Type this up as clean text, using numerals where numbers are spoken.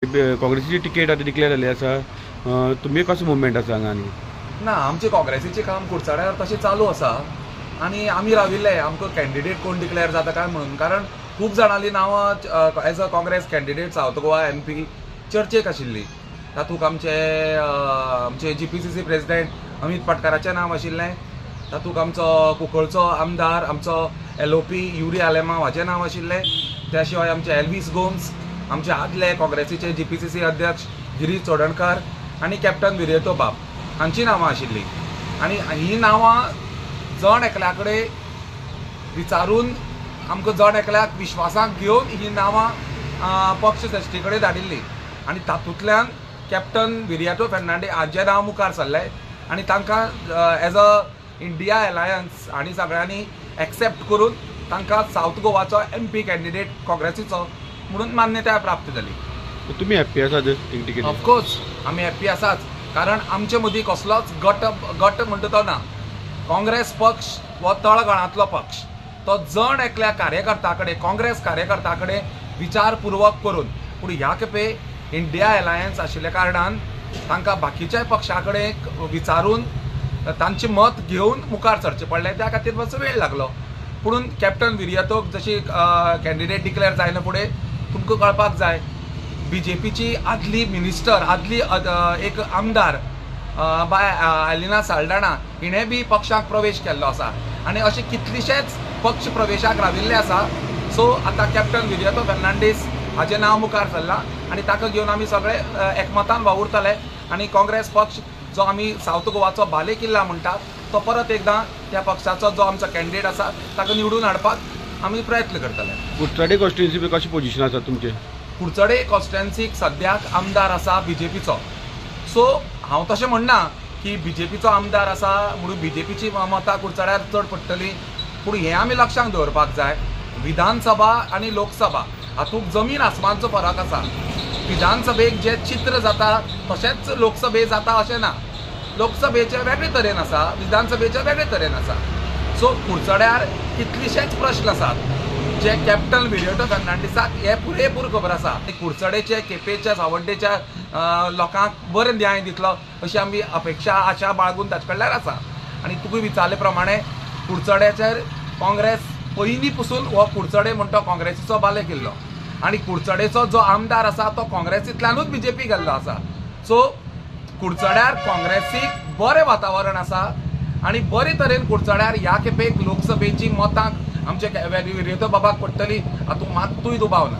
काँग्रेसीची ticket आता declare जाल्ली आसा, तुमी कसो मुवमेंट आसा हांगा? आनी ना आमचे काँग्रेसीचें काम कुडचड्यार तशें चालू आसा आनी आमी राविल्ले आमकां कॅन्डिडेट कोण डिक्लेअर जाता काय म्हणून, कारण खूब जाणांली नांवां as a Congress candidate south Goa MP चर्चेक आशिल्ली. तातूंत आमचे GPCC प्रेसिडेंट अमित पाटकराचें नांव आशिल्लें, तातूंत आमचो कुंकळचो आमदार आमचो LOP युरी आलेमांव हाचें नांव आशिल्लें, त्या शिवाय आमचे एल्विस गोम्स, आमचे आदले काँग्रेसीचे GPCC अध्यक्ष गिरीश चोडणकर आनी कॅप्टन विरेतो बाब हांची नांवां आशिल्लीं. आनी हीं नांवां जण एकल्या कडेन विचारून आमकां जण एकल्याक विश्वासाक घेवन हीं नांवां पक्ष सश्टी कडेन धाडिल्लीं आनी तातूंतल्यान कॅप्टन विरियाटो फेर्नांडीस हाचें नांव मुखार सरलें आनी तांकां एज अ इंडिया अलायन्स हांणी सगळ्यांनी एक्सेप्ट करून तांकां सावथ गोवाचो MP कॅन्डिडेट काँग्रेसीचो म्हणून मान्यताय प्राप्त जाली. तुमी हॅप्पी आसात टिकेट? ऑफकोर्स आमी हॅप्पी आसात, कारण आमचे मदीं कसलोच गट म्हणटा तो ना. काँग्रेस पक्ष हो तळगळांतलो पक्ष, तो जण एकल्या कार्यकर्त्या कडेन काँग्रेस कार्यकर्त्या कडेन विचारपूर्वक करून, पूण ह्या खेपे इंडिया अलायन्स आशिल्ल्या कारणान तांकां बाकीच्या पक्षां कडेन विचारून तांचें मत घेवन मुखार सरचें पडलें. त्या खातीर मातसो वेळ लागलो, पूण कॅप्टन विरियातोक जशी कॅन्डिडेट डिक्लेअर जायना फुडें तुमकां कळपाक जाय, BJPची आदली मिनिस्टर आदली एक आमदार बाय एलिना साल्ढाणा हिणें बी पक्षाक प्रवेश केल्लो आसा आनी अशे कितलेशेच पक्ष प्रवेशाक राविल्ले आसा. सो आतां कॅप्टन विरियातो फेर्नांडीस हाचें नांव मुखार सरलां आनी ताका घेवन आमी सगळे एकमतान वावुरतले आनी काँग्रेस पक्ष जो आमी सावथ गोवाचो बाले किल्ला म्हणटात तो परत एकदां त्या पक्षाचो जो आमचो कॅन्डिडेट आसा ताका निवडून हाडपाक आमी प्रयत्न करतले. कुडचडे कॉन्स्टिट्युन्सी कशें पोजिशन आसा तुमचें? कुडचडे कॉन्स्टिट्युन्सीक सद्याक आमदार आसा BJPचो. सो हांव तशें म्हणना की BJPचो आमदार आसा म्हणून BJPची मतां कुडचड्यार चड पडटलीं, पूण हें आमी लक्षांत दवरपाक जाय, विधानसभा आनी लोकसभा हातूंत जमीन आसमानचो फरक आसा. विधानसभेक जें चित्र जाता तशेंच लोकसभेक जाता अशें ना. लोकसभेचे वेगळे तरेन आसा, विधानसभेचे वेगळे तरेन आसा. सो कुडचड्यार कितलेशेच प्रश्न आसात जे कॅप्टन विरियाटो फेर्नांडीसाक हे पुरेपूर खबर आसा. कुडचडेचे केपेंच्या सावड्डेच्या लोकांक बरें न्याय दितलो अशी आमी अपेक्षा आशा बाळगून ताचे कडल्यान आसा. आनी तुका विचारले प्रमाणे कुडचड्याचेर काँग्रेस पयलीं पसून हो कुडचडे म्हणटा काँग्रेसीचो बाले किल्लो आनी कुडचडेचो जो आमदार आसा तो काँग्रेसींतल्यानूच BJP गेल्लो आसा. सो कुडचड्यार काँग्रेसीक बरें वातावरण आसा आनी बरे तरेन कुडचड्यार ह्या खेपेक लोकसभेची मतां आमचे विरियातो बाबाक पडटली हातूंत मात्तूय दुबाव ना.